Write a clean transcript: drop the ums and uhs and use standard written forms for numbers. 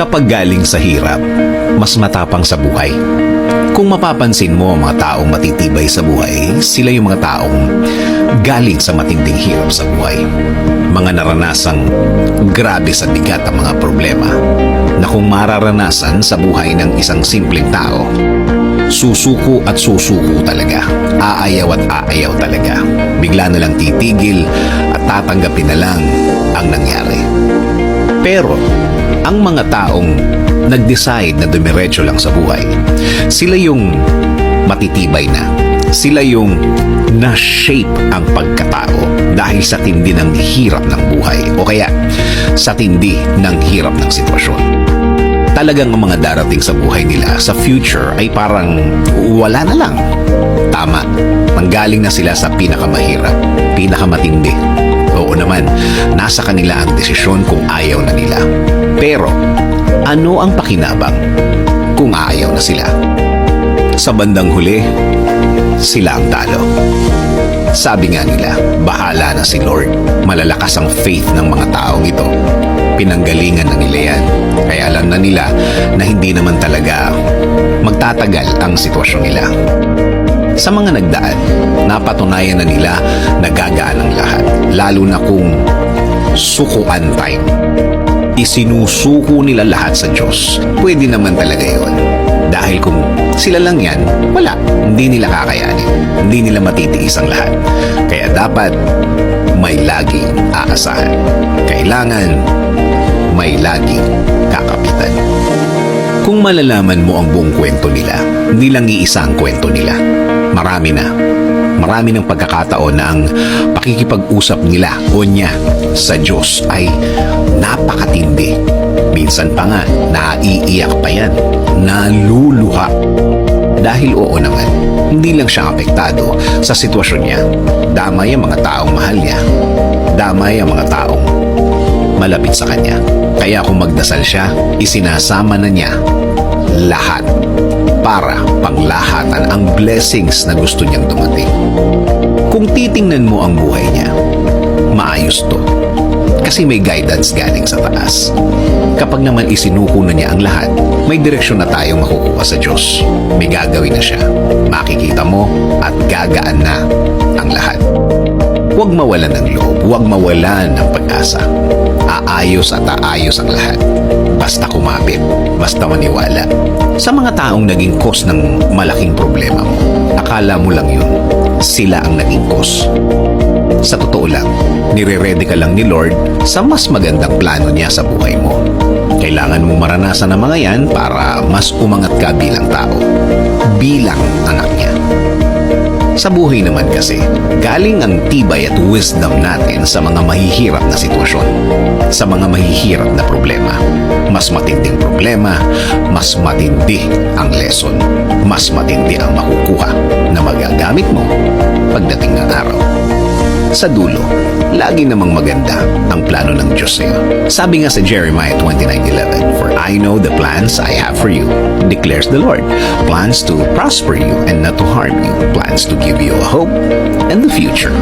Kapag galing sa hirap, mas matapang sa buhay. Kung mapapansin mo ang mga taong matitibay sa buhay, sila yung mga taong galing sa matinding hirap sa buhay. Mga naranasang grabe sa bigat ang mga problema na kung mararanasan sa buhay ng isang simpleng tao, susuko at susuko talaga. Aayaw at aayaw talaga. Bigla na lang titigil at tatanggapin na lang ang nangyari. Pero, ang mga taong nag-decide na dumiretso lang sa buhay, sila yung matitibay na. Sila yung na-shape ang pagkatao dahil sa tindi ng hirap ng buhay o kaya sa tindi ng hirap ng sitwasyon. Talagang ang mga darating sa buhay nila sa future ay parang wala na lang. Tama, manggaling na sila sa pinakamahirap, pinakamatindi. Oo naman, nasa kanila ang desisyon kung ayaw na nila. Pero, ano ang pakinabang kung ayaw na sila? Sa bandang huli, sila ang talo. Sabi nga nila, bahala na si Lord. Malalakas ang faith ng mga taong ito. Pinanggalingan na nila yan. Kaya alam na nila na hindi naman talaga magtatagal ang sitwasyon nila. Sa mga nagdaan, napatunayan na nila na gagaan ang lahat. Lalo na kung sukuan time. Isinusuko nila lahat sa Diyos. Pwede naman talaga yun. Dahil kung sila lang yan, wala. Hindi nila kakayanin. Hindi nila matitiis ang lahat. Kaya dapat may laging aasahan. Kailangan may laging kakapitan. Kung malalaman mo ang buong kwento nila, hindi lang iisa ang kwento nila. Marami na. Marami ng pagkakataon na ang pakikipag-usap nila o niya sa Diyos ay napakatindi. Minsan pa nga, naiiyak pa yan. Naluluha. Dahil oo naman, hindi lang siya apektado sa sitwasyon niya. Damay ang mga taong mahal niya. Damay ang mga taong malapit sa kanya. Kaya kung magdasal siya, isinasama na niya lahat para panglahatan ang blessings na gusto niyang dumating. Kung titingnan mo ang buhay niya, maayos to. Kasi may guidance galing sa taas. Kapag naman isinuko na niya ang lahat, may direksyon na tayong makukuha sa Diyos. May gagawin na siya. Makikita mo at gagaan na ang lahat. Huwag mawalan ng loob. Huwag mawalan ng pag-asa. Aayos at aayos ang lahat. Basta kumapit. Basta maniwala. Sa mga taong naging cause ng malaking problema mo, akala mo lang yun. Sila ang naging cause. Sa totoo lang, nire-ready ka lang ni Lord sa mas magandang plano niya sa buhay mo. Kailangan mo maranasan ang mga yan para mas umangat ka bilang tao. Bilang anak niya. Sa buhay naman kasi, galing ang tibay at wisdom natin sa mga mahihirap na sitwasyon, sa mga mahihirap na problema. Mas matinding problema, mas matindi ang lesson, mas matindi ang makukuha na magagamit mo pagdating ng araw. Sa dulo, lagi namang maganda ang plano ng Diyos sa'yo. Sabi nga sa Jeremiah 29:11, "For I know the plans I have for you, declares the Lord, plans to prosper you and not to harm you, plans to give you a hope and the future."